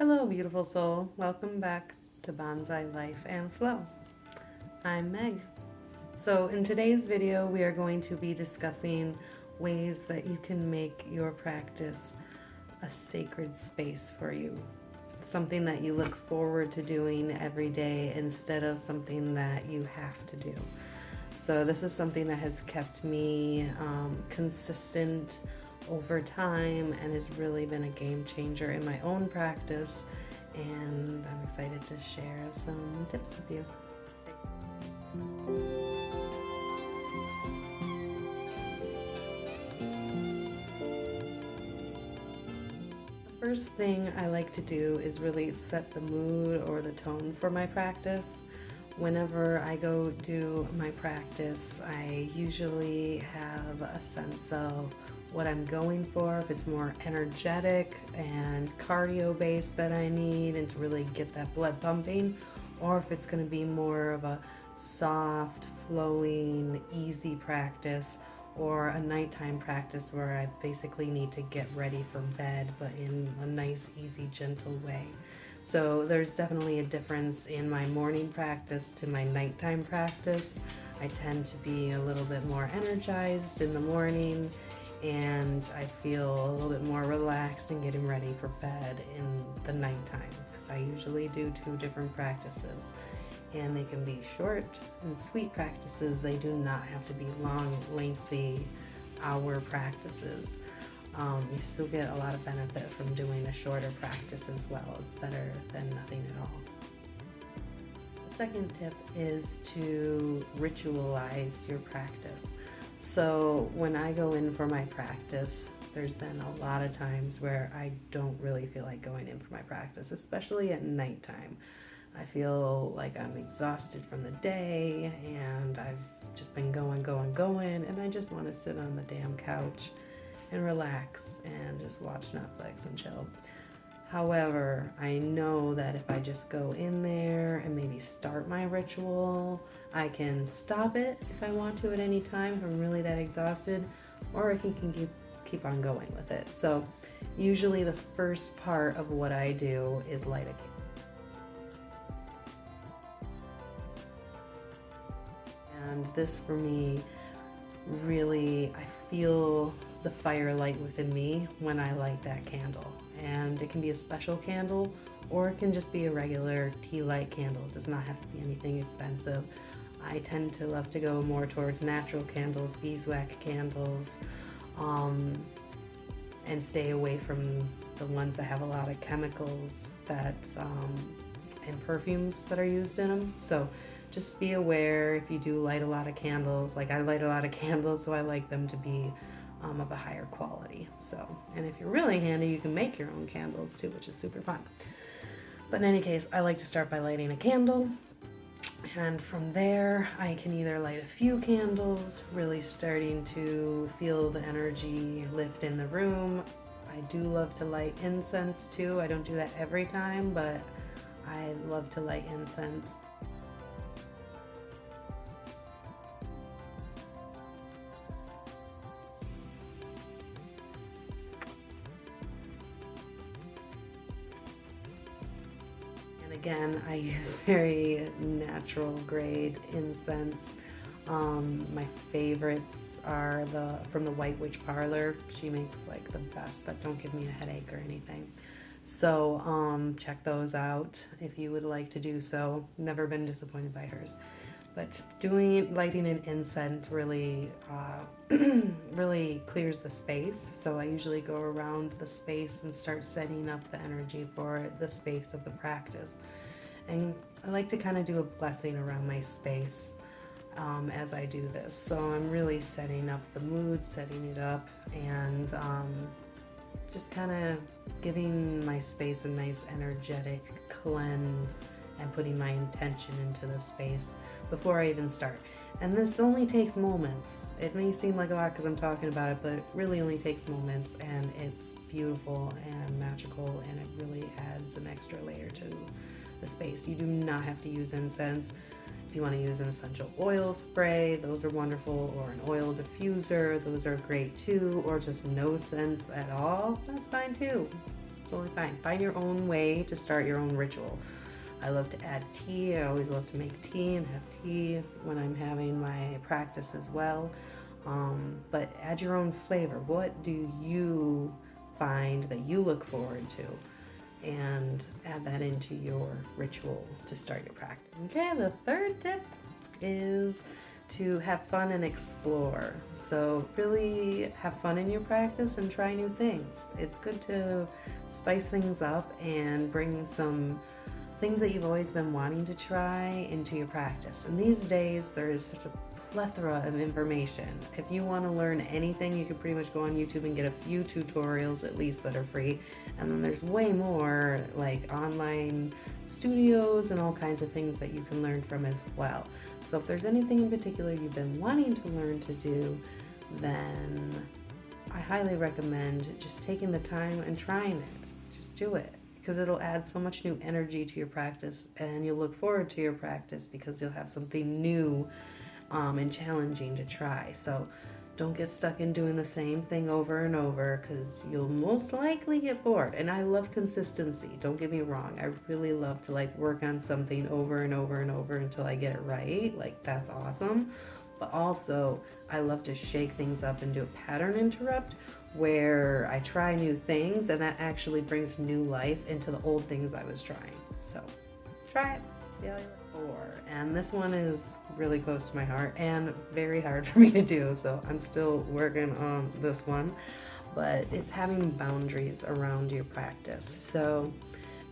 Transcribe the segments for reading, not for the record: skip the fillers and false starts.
Hello, beautiful soul. Welcome back to Bonsai Life and Flow. I'm Meg. So, in today's video, we are going to be discussing ways that you can make your practice a sacred space for you. Something that you look forward to doing every day instead of something that you have to do. So, this is something that has kept me consistent over time and has really been a game changer in my own practice, and I'm excited to share some tips with you. The first thing I like to do is really set the mood or the tone for my practice. Whenever I go do my practice, I usually have a sense of what I'm going for, if it's more energetic and cardio based that I need and to really get that blood pumping, or if it's going to be more of a soft, flowing, easy practice, or a nighttime practice where I basically need to get ready for bed, but in a nice, easy, gentle way. So there's definitely a difference in my morning practice to my nighttime practice. I tend to be a little bit more energized in the morning, and I feel a little bit more relaxed and getting ready for bed in the nighttime, because I usually do two different practices, and they can be short and sweet practices. They do not have to be long, lengthy hour practices. You still get a lot of benefit from doing a shorter practice as well. It's better than nothing at all. The second tip is to ritualize your practice. So when I go in for my practice, there's been a lot of times where I don't really feel like going in for my practice, especially at nighttime. I feel like I'm exhausted from the day, and I've just been going, and I just want to sit on the damn couch and relax and just watch Netflix and chill. However, I know that if I just go in there and maybe start my ritual, I can stop it if I want to at any time if I'm really that exhausted, or I can keep on going with it. So usually the first part of what I do is light a candle. And this for me, really, I feel the fire light within me when I light that candle. And it can be a special candle, or it can just be a regular tea light candle. It does not have to be anything expensive. I tend to love to go more towards natural candles, beeswax candles, and stay away from the ones that have a lot of chemicals that and perfumes that are used in them. So just be aware if you do light a lot of candles. Like I light a lot of candles, so I like them to be of a higher quality. So, and if you're really handy, you can make your own candles too, which is super fun. But in any case, I like to start by lighting a candle, and from there I can either light a few candles, really starting to feel the energy lift in the room. I do love to light incense too. I don't do that every time, but I love to light incense. Again, I use very natural grade incense. My favorites are from the White Witch Parlor. She makes like the best that don't give me a headache or anything. So check those out if you would like to do so. Never been disappointed by hers. But lighting an incense really really clears the space. So I usually go around the space and start setting up the energy for the space of the practice. And I like to kind of do a blessing around my space as I do this. So I'm really setting up the mood, setting it up, and just kind of giving my space a nice energetic cleanse and putting my intention into the space before I even start. And this only takes moments. It may seem like a lot because I'm talking about it, but it really only takes moments, and it's beautiful and magical, and it really adds an extra layer to the space. You do not have to use incense. If you want to use an essential oil spray, those are wonderful, or an oil diffuser, those are great too, or just no scents at all, that's fine too. As totally fine. Find your own way to start your own ritual. I love to add tea. I always love to make tea and have tea when I'm having my practice as well. But add your own flavor. What do you find that you look forward to? And add that into your ritual to start your practice. Okay, the third tip is to have fun and explore. So really have fun in your practice and try new things. It's good to spice things up and bring some things that you've always been wanting to try into your practice. And these days there is such a plethora of information. If you want to learn anything, you can pretty much go on YouTube and get a few tutorials at least that are free. And then there's way more like online studios and all kinds of things that you can learn from as well. So if there's anything in particular you've been wanting to learn to do, then I highly recommend just taking the time and trying it. Just do it, because it'll add so much new energy to your practice, and you'll look forward to your practice because you'll have something new and challenging to try. So don't get stuck in doing the same thing over and over, because you'll most likely get bored. And I love consistency, don't get me wrong. I really love to like work on something over and over and over until I get it right. Like, that's awesome. But also I love to shake things up and do a pattern interrupt where I try new things, and that actually brings new life into the old things I was trying. So try it, see how you like. And this one is really close to my heart and very hard for me to do, so I'm still working on this one. But it's having boundaries around your practice. So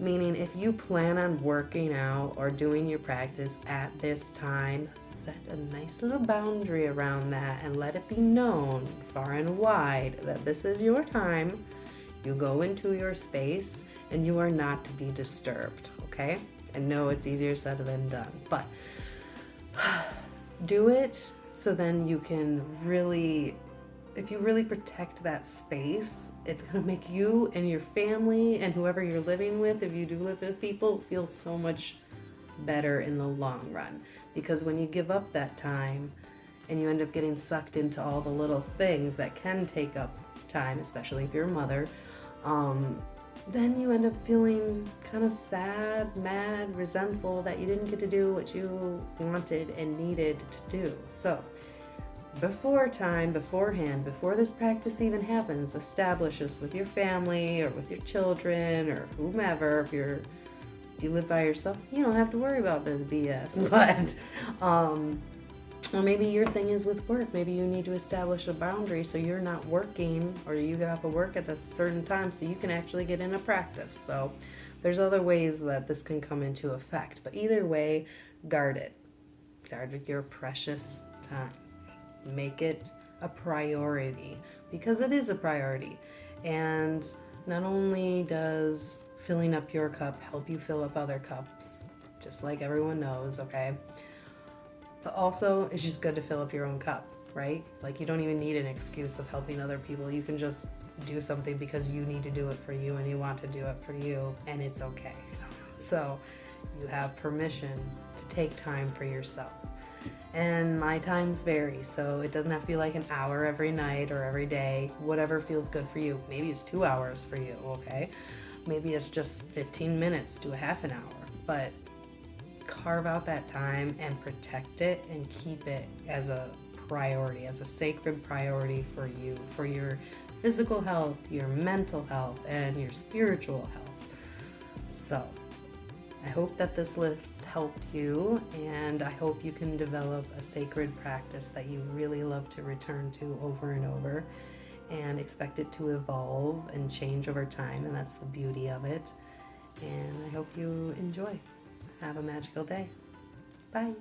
meaning if you plan on working out or doing your practice at this time, set a nice little boundary around that and let it be known far and wide that this is your time. You go into your space and you are not to be disturbed, okay? And no, it's easier said than done, but do it so then you can really, if you really protect that space, it's going to make you and your family and whoever you're living with, if you do live with people, feel so much better in the long run. Because when you give up that time and you end up getting sucked into all the little things that can take up time, especially if you're a mother, then you end up feeling kind of sad, mad, resentful that you didn't get to do what you wanted and needed to do. So beforehand, before this practice even happens, establish this with your family or with your children or whomever. If you live by yourself, you don't have to worry about this BS. But or maybe your thing is with work. Maybe you need to establish a boundary so you're not working, or you get off of work at a certain time so you can actually get in a practice. So there's other ways that this can come into effect. But either way, guard it. Guard your precious time. Make it a priority, because it is a priority. And not only does filling up your cup help you fill up other cups, just like everyone knows, okay? But also, it's just good to fill up your own cup, right? Like, you don't even need an excuse of helping other people. You can just do something because you need to do it for you and you want to do it for you, and it's okay. So you have permission to take time for yourself. And my times vary, so it doesn't have to be like an hour every night or every day, whatever feels good for you. Maybe it's 2 hours for you, okay? Maybe it's just 15 minutes to a half an hour, but carve out that time and protect it and keep it as a priority, as a sacred priority for you, for your physical health, your mental health, and your spiritual health. So I hope that this list helped you, and I hope you can develop a sacred practice that you really love to return to over and over, and expect it to evolve and change over time, and that's the beauty of it. And I hope you enjoy. Have a magical day. Bye.